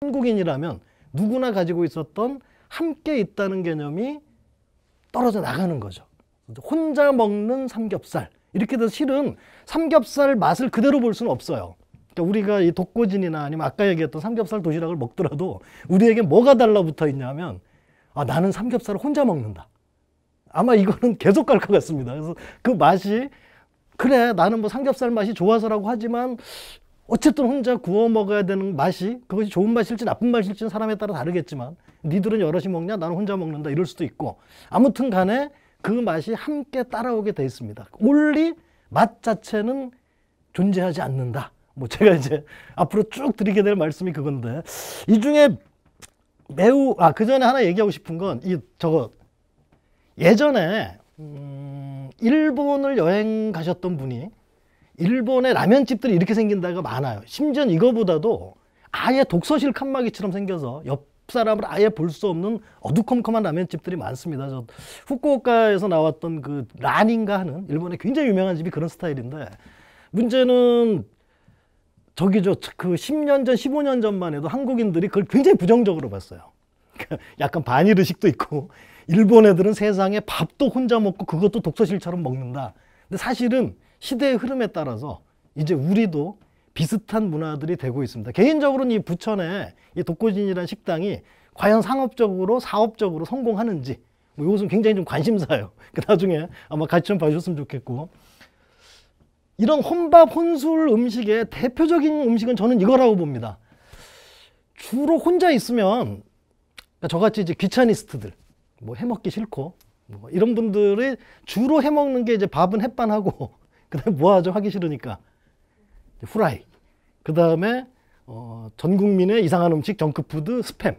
한국인이라면 누구나 가지고 있었던 함께 있다는 개념이 떨어져 나가는 거죠. 혼자 먹는 삼겹살. 이렇게 돼서 실은 삼겹살 맛을 그대로 볼 수는 없어요. 그러니까 우리가 이 독고진이나 아니면 아까 얘기했던 삼겹살 도시락을 먹더라도 우리에게 뭐가 달라붙어 있냐면 나는 삼겹살을 혼자 먹는다. 아마 이거는 계속 갈 것 같습니다. 그래서 그 맛이 그래 나는 뭐 삼겹살 맛이 좋아서라고 하지만 어쨌든 혼자 구워 먹어야 되는 맛이 그것이 좋은 맛일지 나쁜 맛일지는 사람에 따라 다르겠지만 니들은 여럿이 먹냐 나는 혼자 먹는다 이럴 수도 있고 아무튼 간에 그 맛이 함께 따라오게 돼 있습니다. 올리 맛 자체는 존재하지 않는다. 뭐 제가 이제 앞으로 쭉 드리게 될 말씀이 그건데 이 중에 매우 그 전에 하나 얘기하고 싶은 건 저거 예전에 일본을 여행 가셨던 분이 일본의 라면집들이 이렇게 생긴 데가 많아요. 심지어 이거보다도 아예 독서실 칸막이처럼 생겨서 옆 사람을 아예 볼 수 없는 어두컴컴한 라면집들이 많습니다. 저 후쿠오카에서 나왔던 그 란인가 하는 일본의 굉장히 유명한 집이 그런 스타일인데 문제는 저기죠. 그 10년 전, 15년 전만 해도 한국인들이 그걸 굉장히 부정적으로 봤어요. 약간 반일 의식도 있고 일본 애들은 세상에 밥도 혼자 먹고 그것도 독서실처럼 먹는다. 근데 사실은 시대의 흐름에 따라서 이제 우리도 비슷한 문화들이 되고 있습니다. 개인적으로는 이 부천에 이 독고진이라는 식당이 과연 상업적으로 사업적으로 성공하는지 뭐 이것은 굉장히 좀 관심사예요. 나중에 아마 같이 좀 봐주셨으면 좋겠고 이런 혼밥 혼술 음식의 대표적인 음식은 저는 이거라고 봅니다. 주로 혼자 있으면 저같이 이제 귀차니스트들 뭐 해먹기 싫고 뭐 이런 분들이 주로 해먹는 게 이제 밥은 햇반하고 그다음에 뭐 하죠? 하기 싫으니까 후라이. 그 다음에 전 국민의 이상한 음식 정크푸드 스팸.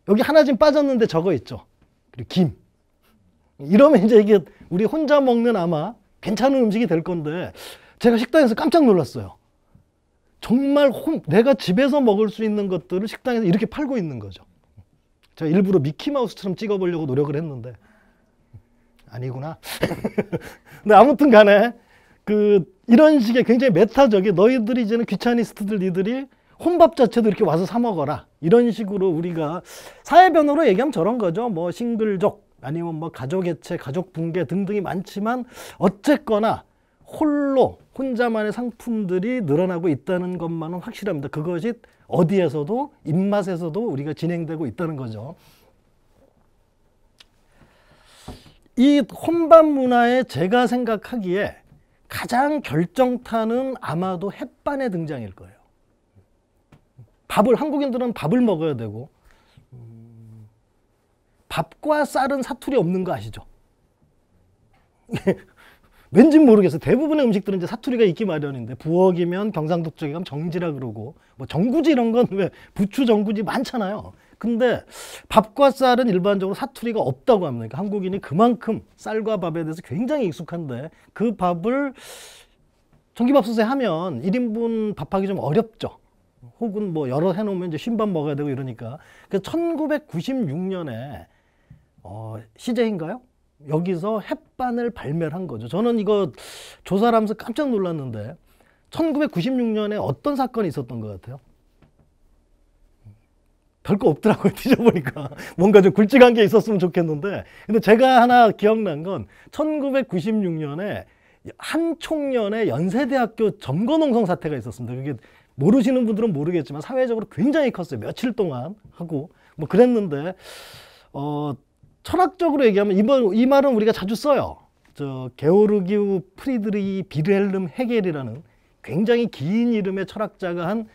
여기 하나 지금 빠졌는데 저거 있죠. 그리고 김. 이러면 이제 이게 우리 혼자 먹는 아마 괜찮은 음식이 될 건데 제가 식당에서 깜짝 놀랐어요. 정말 내가 집에서 먹을 수 있는 것들을 식당에서 이렇게 팔고 있는 거죠. 제가 일부러 미키마우스처럼 찍어보려고 노력을 했는데 아니구나. 근데 아무튼 간에 이런 식의 굉장히 메타적인 너희들이 이제는 귀차니스트들 니들이 혼밥 자체도 이렇게 와서 사 먹어라. 이런 식으로 우리가 사회 변화로 얘기하면 저런 거죠. 뭐 싱글족 아니면 뭐 가족 해체, 가족 붕괴 등등이 많지만 어쨌거나 혼자만의 상품들이 늘어나고 있다는 것만은 확실합니다. 그것이 어디에서도 입맛에서도 우리가 진행되고 있다는 거죠. 이 혼밥 문화에 제가 생각하기에 가장 결정타는 아마도 햇반의 등장일 거예요. 한국인들은 밥을 먹어야 되고 밥과 쌀은 사투리 없는 거 아시죠? 왠지 모르겠어요. 대부분의 음식들은 이제 사투리가 있기 마련인데 부엌이면 경상도 쪽에 가면 정지라 그러고 뭐 정구지 이런 건 왜 부추 정구지 많잖아요. 근데 밥과 쌀은 일반적으로 사투리가 없다고 합니다. 그러니까 한국인이 그만큼 쌀과 밥에 대해서 굉장히 익숙한데 그 밥을 전기밥솥에 하면 1인분 밥하기 좀 어렵죠. 혹은 뭐 여러 해놓으면 이제 쉰밥 먹어야 되고 이러니까. 그래서 1996년에 CJ인가요? 여기서 햇반을 발매를 한 거죠. 저는 이거 조사를 하면서 깜짝 놀랐는데 1996년에 어떤 사건이 있었던 것 같아요? 별거 없더라고요. 뒤져보니까 뭔가 좀 굵직한 게 있었으면 좋겠는데 근데 제가 하나 기억난 건 1996년에 한 총련의 연세대학교 점거농성 사태가 있었습니다. 그게 모르시는 분들은 모르겠지만 사회적으로 굉장히 컸어요. 며칠 동안 하고 뭐 그랬는데 철학적으로 얘기하면 이 말은 우리가 자주 써요. 게오르기우 프리드리히 빌헬름 헤겔이라는 굉장히 긴 이름의 철학자가 한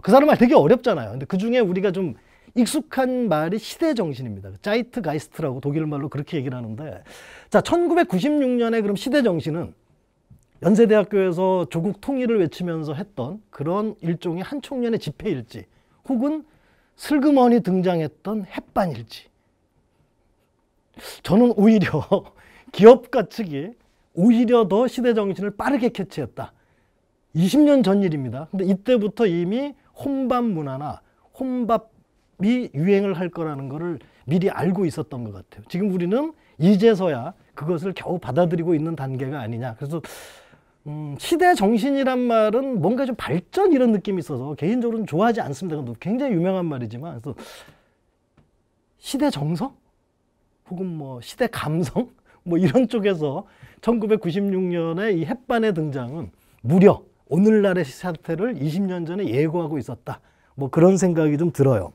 그 사람 말 되게 어렵잖아요. 근데 그 중에 우리가 좀 익숙한 말이 시대정신입니다. 자이트가이스트라고 독일 말로 그렇게 얘기를 하는데 자 1996년에 그럼 시대정신은 연세대학교에서 조국 통일을 외치면서 했던 그런 일종의 한 총련의 집회일지 혹은 슬그머니 등장했던 햇반일지 저는 오히려 기업가 측이 오히려 더 시대정신을 빠르게 캐치했다. 20년 전 일입니다. 근데 이때부터 이미 혼밥 문화나 혼밥이 유행을 할 거라는 거를 미리 알고 있었던 것 같아요. 지금 우리는 이제서야 그것을 겨우 받아들이고 있는 단계가 아니냐. 그래서 시대 정신이란 말은 뭔가 좀 발전 이런 느낌이 있어서 개인적으로는 좋아하지 않습니다. 굉장히 유명한 말이지만, 그래서 시대 정서? 혹은 뭐 시대 감성? 뭐 이런 쪽에서 1996년에 이 햇반의 등장은 무려 오늘날의 사태를 20년 전에 예고하고 있었다. 뭐 그런 생각이 좀 들어요.